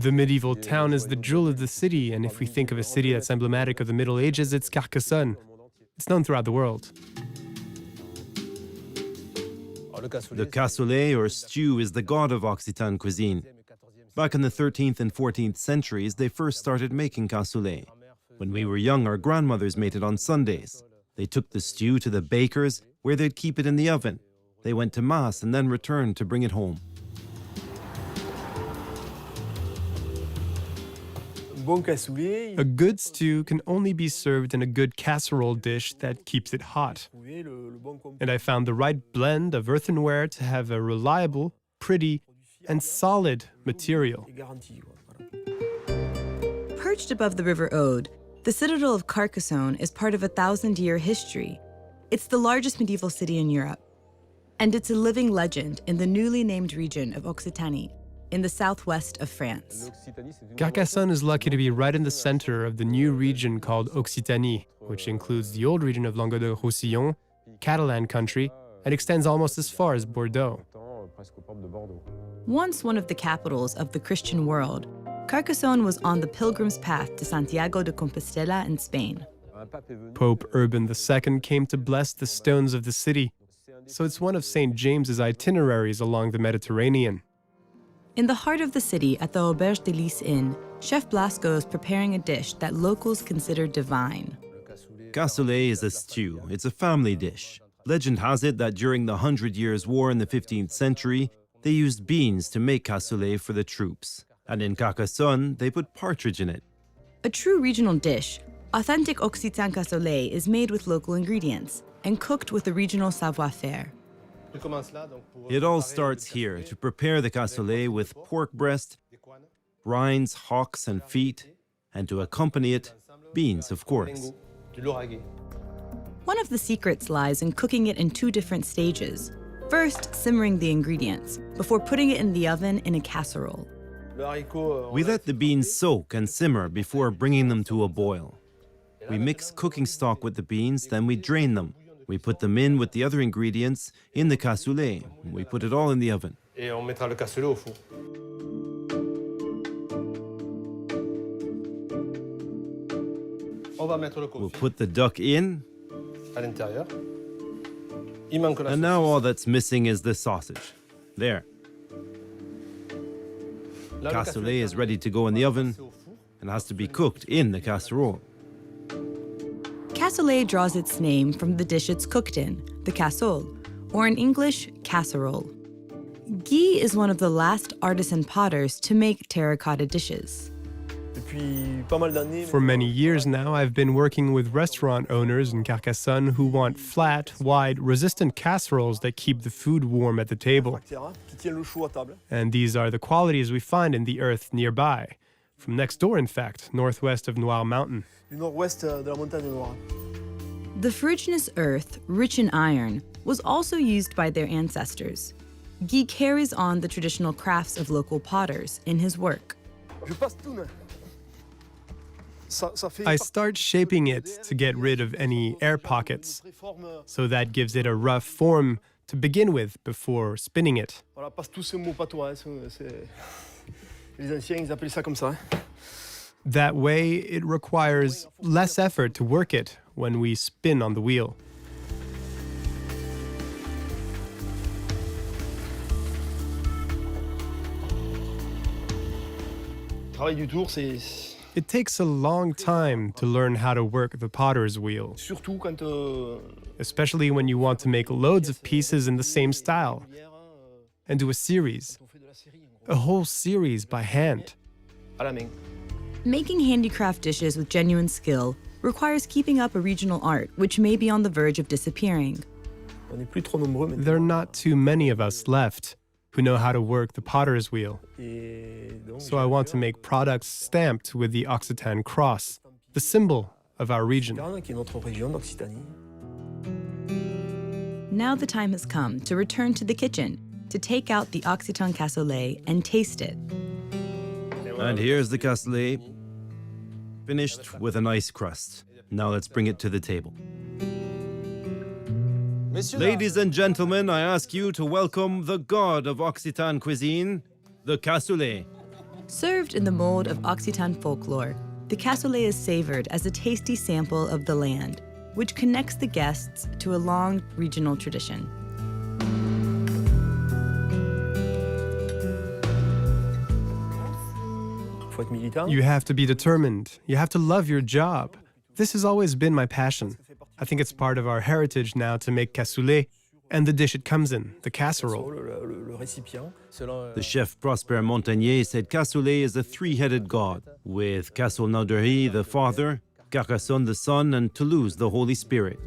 The medieval town is the jewel of the city, and if we think of a city that's emblematic of the Middle Ages, it's Carcassonne. It's known throughout the world. The cassoulet, or stew, is the god of Occitan cuisine. Back in the 13th and 14th centuries, they first started making cassoulet. When we were young, our grandmothers made it on Sundays. They took the stew to the baker's, where they'd keep it in the oven. They went to Mass and then returned to bring it home. A good stew can only be served in a good casserole dish that keeps it hot. And I found the right blend of earthenware to have a reliable, pretty, and solid material. Perched above the River Aude, the citadel of Carcassonne is part of a 1,000-year history. It's the largest medieval city in Europe. And it's a living legend in the newly named region of Occitanie, in the southwest of France. Carcassonne is lucky to be right in the center of the new region called Occitanie, which includes the old region of Languedoc-Roussillon, Catalan country, and extends almost as far as Bordeaux. Once one of the capitals of the Christian world, Carcassonne was on the pilgrim's path to Santiago de Compostela in Spain. Pope Urban II came to bless the stones of the city, so it's one of St. James's itineraries along the Mediterranean. In the heart of the city, at the Auberge de Lis Inn, Chef Blasco is preparing a dish that locals consider divine. Cassoulet is a stew. It's a family dish. Legend has it that during the 100 Years' War in the 15th century, they used beans to make cassoulet for the troops. And in Carcassonne, they put partridge in it. A true regional dish, authentic Occitan cassoulet is made with local ingredients and cooked with the regional savoir-faire. It all starts here, to prepare the cassoulet with pork breast, rinds, hocks, and feet, and to accompany it, beans, of course. One of the secrets lies in cooking it in 2 different stages. First, simmering the ingredients, before putting it in the oven in a casserole. We let the beans soak and simmer before bringing them to a boil. We mix cooking stock with the beans, then we drain them. We put them in with the other ingredients in the cassoulet. We put it all in the oven. We'll put the duck in. And now all that's missing is the sausage. There. Cassoulet is ready to go in the oven and has to be cooked in the casserole. Cassoulet draws its name from the dish it's cooked in, the cassole, or in English, casserole. Guy is one of the last artisan potters to make terracotta dishes. For many years now, I've been working with restaurant owners in Carcassonne who want flat, wide, resistant casseroles that keep the food warm at the table. And these are the qualities we find in the earth nearby. From next door, in fact, northwest of Noir Mountain. The ferruginous earth, rich in iron, was also used by their ancestors. Guy carries on the traditional crafts of local potters in his work. I start shaping it to get rid of any air pockets, so that gives it a rough form to begin with before spinning it. That way, it requires less effort to work it when we spin on the wheel. It takes a long time to learn how to work the potter's wheel, especially when you want to make loads of pieces in the same style and do a whole series by hand. Making handicraft dishes with genuine skill requires keeping up a regional art which may be on the verge of disappearing. There are not too many of us left, who know how to work the potter's wheel. So I want to make products stamped with the Occitan cross, the symbol of our region. Now the time has come to return to the kitchen, to take out the Occitan cassoulet and taste it. And here's the cassoulet, finished with a nice crust. Now let's bring it to the table. Ladies and gentlemen, I ask you to welcome the god of Occitan cuisine, the cassoulet. Served in the mold of Occitan folklore, the cassoulet is savored as a tasty sample of the land, which connects the guests to a long regional tradition. You have to be determined. You have to love your job. This has always been my passion. I think it's part of our heritage now to make cassoulet and the dish it comes in, the casserole. The chef Prosper Montagnier said cassoulet is a three-headed god, with Castelnaudary the father, Carcassonne the son, and Toulouse the Holy Spirit.